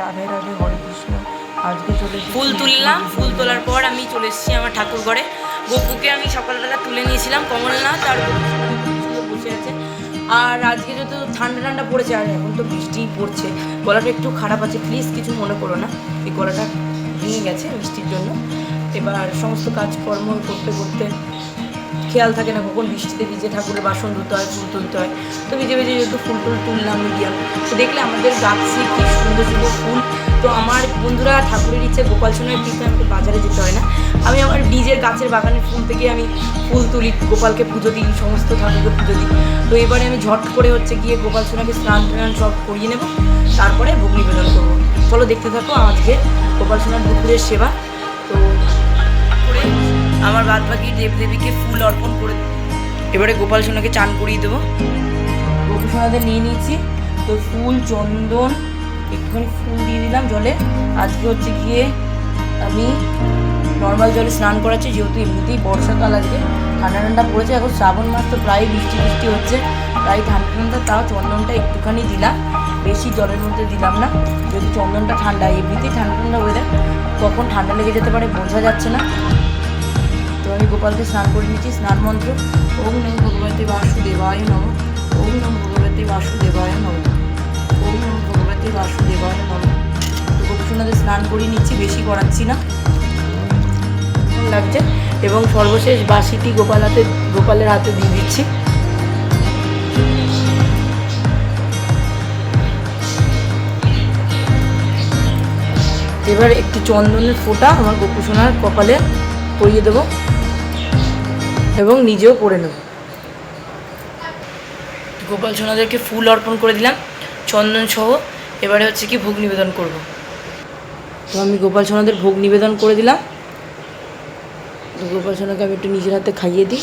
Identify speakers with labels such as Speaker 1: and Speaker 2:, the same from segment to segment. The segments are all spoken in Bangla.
Speaker 1: রাধে রাধে, হরে কৃষ্ণ। আজকে চলে
Speaker 2: ফুল তুললাম, ফুল তোলার পর আমি চলে এসেছি আমার ঠাকুর ঘরে। গপুকে আমি সকালবেলা তুলে নিয়েছিলাম, কমলনাথ আর বসে আছে। আর আজকে যেহেতু ঠান্ডা ঠান্ডা পড়েছে, আর এখন তো বৃষ্টিই পড়ছে, গলাটা একটু খারাপ আছে, প্লিজ কিছু মনে করো না। এই গলাটা ভেঙে গেছে বৃষ্টির জন্য। এবার সমস্ত কাজকর্ম করতে করতে খেয়াল থাকে না কখন বৃষ্টিতে ভিজে ঠাকুরের বাসন ধুতে হয়, ফুল তুলতে হয়। তো ভিজে ভিজে যেহেতু ফুল টুল তুললাম মিডিয়াম, তো দেখলে আমাদের গাছে কি সুন্দর সুন্দর ফুল। তো আমার বন্ধুরা ঠাকুরের ইচ্ছে গোপাল সোনার পিঠে আমাকে বাজারে যেতে হয় না, আমি আমার নিজের গাছের বাগানের ফুল থেকে আমি ফুল তুলি, গোপালকে পুজো দিই, সমস্ত ঠাকুরকে পুজো দিই। তো এবারে আমি ঝট করে হচ্ছে গিয়ে গোপাল সোনাকে স্নান টান সব করিয়ে নেব, তারপরে ভোগ নিবেদন করবো। চলো দেখতে থাকো আজকে গোপাল সোনার দুপুরের সেবা। তো করে আমার বাদ বাকি দেবদেবীকে ফুল অর্পণ করে দেবো। এবারে গোপাল সোনাকে চান করিয়ে দেবো। গোপাল সোনাদের নিয়ে নিয়েছি, তো ফুল চন্দন একটুখানি ফুল দিয়ে দিলাম জলে। আজকে হচ্ছে গিয়ে আমি নর্মাল জলে স্নান করাচ্ছি, যেহেতু এমনিতেই বর্ষাকাল, আজকে ঠান্ডা ঠান্ডা পড়েছে, এখন শ্রাবণ মাস, তো প্রায় বৃষ্টি বৃষ্টি হচ্ছে, প্রায় ঠান্ডা ঠান্ডা। তাও চন্দনটা একটুখানি দিলাম, বেশি জলের মধ্যে দিলাম না, যেহেতু চন্দনটা ঠান্ডা, এমনিতেই ঠান্ডা ঠান্ডা ওয়েদার, কখন ঠান্ডা লেগে যেতে পারে বোঝা যাচ্ছে না। তো আমি গোপালকে স্নান করে নিচ্ছি। স্নান মন্ত্র ওম নমঃ ভগবতে বাসুদেবায় নমঃ, ওম নমঃ ভগবতে বাসুদেবায় নমঃ, ওম নমঃ ভগবতে বাসুদেবায় নমঃ। তো গোপসোনাদের স্নান করিয়ে নিচ্ছি, বেশি করাচ্ছি না, লাগছে। এবং সর্বশেষ বাসিটি গোপালের হাতে দিয়ে দিচ্ছি। এবার একটি চন্দনের ফোঁটা আমার গোপসোনার কপালে পরিয়ে দেবো এবং নিজেও পরে নেব। গোপাল সোনাদেরকে ফুল অর্পণ করে দিলাম চন্দন সহ। এবারে হচ্ছে কি ভোগ নিবেদন করব। তো আমি গোপাল সোনাদের ভোগ নিবেদন করে দিলাম। তো গোপাল সোনাকে আমি একটু নিজের হাতে খাইয়ে দিই।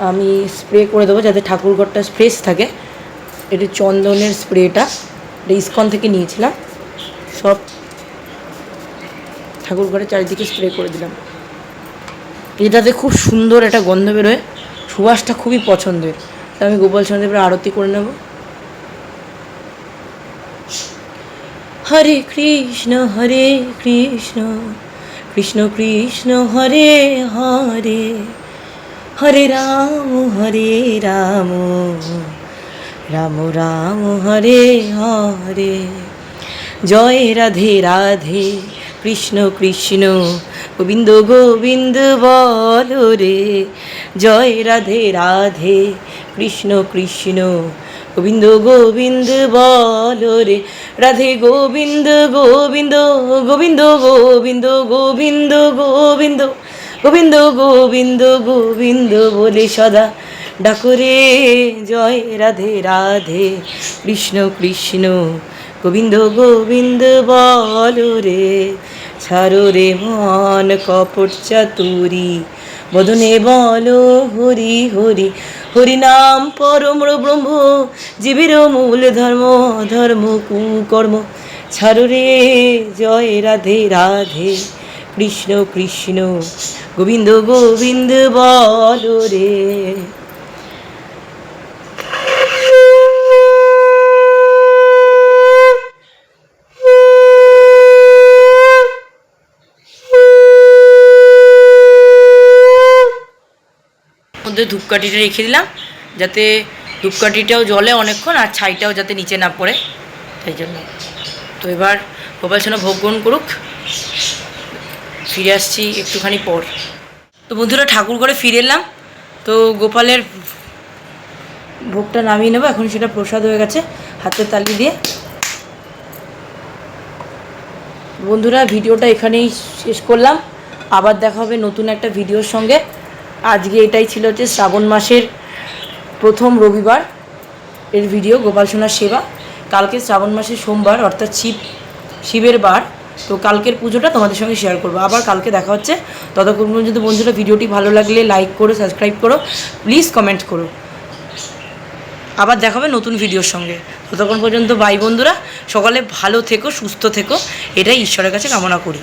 Speaker 2: আমি স্প্রে করে দেবো যাতে ঠাকুরঘরটা ফ্রেশ থাকে। এটি চন্দনের স্প্রেটা, এটা ইস্কন থেকে নিয়েছিলাম, সব ঠাকুর ঘরের চারিদিকে স্প্রে করে দিলাম। এটাতে খুব সুন্দর একটা গন্ধ বেরোয়, সুবাসটা খুবই পছন্দের। তো আমি গোপাল সোনাদেবের আরতি করে নেব। হরে কৃষ্ণ কৃষ্ণ কৃষ্ণ হরে হরে, হরে রাম রাম রাম হরে হরে। জয় রাধে রাধে, কৃষ্ণ কৃষ্ণ গোবিন্দ গোবিন্দ বলো রে। জয় রাধে রাধে, কৃষ্ণ কৃষ্ণ গোবিন্দ গোবিন্দ বলো রে। রাধে গোবিন্দ গোবিন্দ গোবিন্দ গোবিন্দ গোবিন্দ গোবিন্দ গোবিন্দ গোবিন্দ গোবিন্দ বলে সদা ডাকরে। জয় রাধে রাধে, কৃষ্ণ কৃষ্ণ গোবিন্দ গোবিন্দ বলো রে। ছাড়ো রে মন কপট চাতুরি, বদনে বলো হরি হরি। হরি নাম পরম ব্রহ্ম, জীবের মূল ধর্ম, ধর্ম কুকর্ম। ছাড়ো রে, জয় রাধে রাধে, কৃষ্ণ কৃষ্ণ গোবিন্দ গোবিন্দ বলো রে। মধ্যে ধূপকাঠিটা রেখে দিলাম, যাতে ধূপকাঠিটাও জ্বলে অনেকক্ষণ, আর ছাইটাও যাতে নিচে না পড়ে, তাই জন্য। তো এবার গোপাল সোনা ভোগ গ্রহণ করুক, ফিরে আসছি একটুখানি পর। তো বন্ধুরা ঠাকুর ঘরে ফিরে এলাম। তো গোপালের ভোগটা নামিয়ে নেবো, এখন সেটা প্রসাদ হয়ে গেছে হাতের তালি দিয়ে। বন্ধুরা ভিডিওটা এখানেই শেষ করলাম, আবার দেখা হবে নতুন একটা ভিডিওর সঙ্গে। আজকে এটাই ছিল হচ্ছে শ্রাবণ মাসের প্রথম রবিবার এর ভিডিও, গোপাল সোনার সেবা। কালকে শ্রাবণ মাসের সোমবার, অর্থাৎ শিবের বার। তো কালকের পুজোটা তোমাদের সঙ্গে শেয়ার করবো। আবার কালকে দেখা হচ্ছে। ততক্ষণ পর্যন্ত বন্ধুরা ভিডিওটি ভালো লাগলে লাইক করো, সাবস্ক্রাইব করো, প্লিজ কমেন্ট করো। আবার দেখা হবে নতুন ভিডিওর সঙ্গে। ততক্ষণ পর্যন্ত বাই বন্ধুরা, সকলে ভালো থেকো, সুস্থ থেকো, এটাই ঈশ্বরের কাছে কামনা করি।